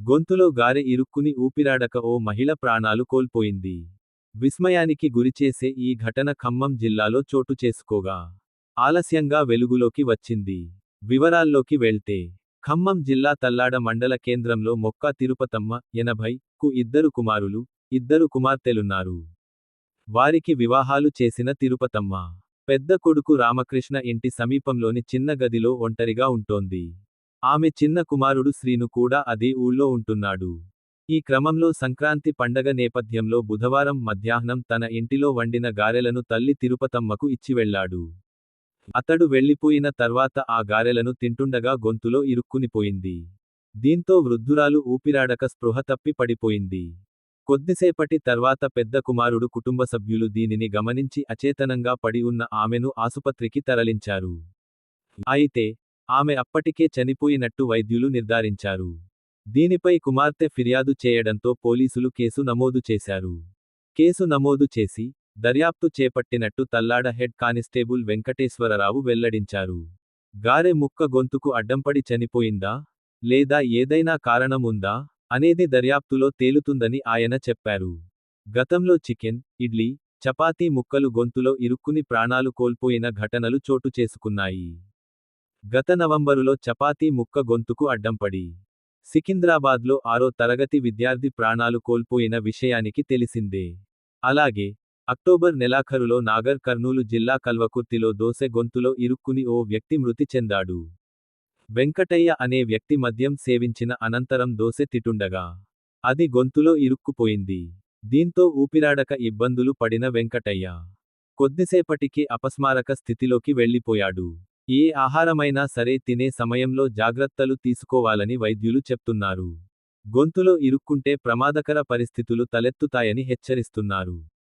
గొంతులో గారె ఇరుక్కుని ఊపిరాడక ఓ మహిళ ప్రాణాలు కోల్పోయింది. విస్మయానికి గురిచేసే ఈ ఘటన ఖమ్మం జిల్లాలో చోటు చేసుకోగా ఆలస్యంగా వెలుగులోకి వచ్చింది. వివరాల్లోకి వెళ్తే ఖమ్మం జిల్లా తల్లాడ మండల కేంద్రంలో మొక్కా తిరుపతమ్మ 80కు ఇద్దరు కుమారులు, ఇద్దరు కుమార్తెలున్నారు. వారికి వివాహాలు చేసిన తిరుపతమ్మ పెద్ద కొడుకు రామకృష్ణ ఇంటి సమీపంలోని చిన్న గదిలో ఒంటరిగా ఉంటోంది. ఆమె చిన్న కుమారుడు శ్రీను కూడా అదే ఊళ్ళో ఉంటున్నాడు. ఈ క్రమంలో సంక్రాంతి పండగ నేపథ్యంలో బుధవారం మధ్యాహ్నం తన ఇంటిలో వండిన గారెలను తల్లి తిరుపతమ్మకు ఇచ్చి వెళ్లాడు. అతడు వెళ్లిపోయిన తర్వాత ఆ గారెలను తింటుండగా గొంతులో ఇరుక్కునిపోయింది. దీంతో వృద్ధురాలు ఊపిరాడక స్పృహ తప్పి పడిపోయింది. కొద్దిసేపటి తర్వాత పెద్ద కుమారుడు కుటుంబ సభ్యులు దీనిని గమనించి అచేతనంగా పడి ఉన్న ఆమెను ఆసుపత్రికి తరలించారు. అయితే ఆమె అప్పటికే చనిపోయినట్టు వైద్యులు నిర్ధారించారు. దీనిపై కుమార్తె ఫిర్యాదు చేయడంతో పోలీసులు కేసు నమోదు చేశారు. కేసు నమోదు చేసి దర్యాప్తు చేపట్టినట్టు తల్లాడ హెడ్ కానిస్టేబుల్ వెంకటేశ్వరరావు వెల్లడించారు. గారె ముక్క గొంతుకు అడ్డంపడి చనిపోయిందా, లేదా ఏదైనా కారణం ఉందా అనేది దర్యాప్తులో తేలుతుందని ఆయన చెప్పారు. గతంలో చికెన్, ఇడ్లీ, చపాతీ ముక్కలు గొంతులో ఇరుక్కుని ప్రాణాలు కోల్పోయిన ఘటనలు చోటు చేసుకున్నాయి. గత నవంబరులో చపాతీ ముక్క గొంతుకు అడ్డంపడి సికింద్రాబాద్లో 6వ తరగతి విద్యార్థి ప్రాణాలు కోల్పోయిన విషయానికి తెలిసిందే. అలాగే అక్టోబర్ నెలాఖరులో నాగర్ కర్నూలు జిల్లా కల్వకుర్తిలో దోసె గొంతులో ఇరుక్కుని ఓ వ్యక్తి మృతి చెందాడు. వెంకటయ్య అనే వ్యక్తి మద్యం సేవించిన అనంతరం దోసె తిటుండగా అది గొంతులో ఇరుక్కుపోయింది. దీంతో ఊపిరాడక ఇబ్బందులు పడిన వెంకటయ్య కొద్దిసేపటికి అపస్మారక స్థితిలోకి వెళ్లిపోయాడు. ఏ ఆహారమైనా సరే తినే సమయంలో జాగ్రత్తలు తీసుకోవాలని వైద్యులు చెప్తున్నారు. గొంతులో ఇరుక్కుంటే ప్రమాదకర పరిస్థితులు తలెత్తుతాయని హెచ్చరిస్తున్నారు.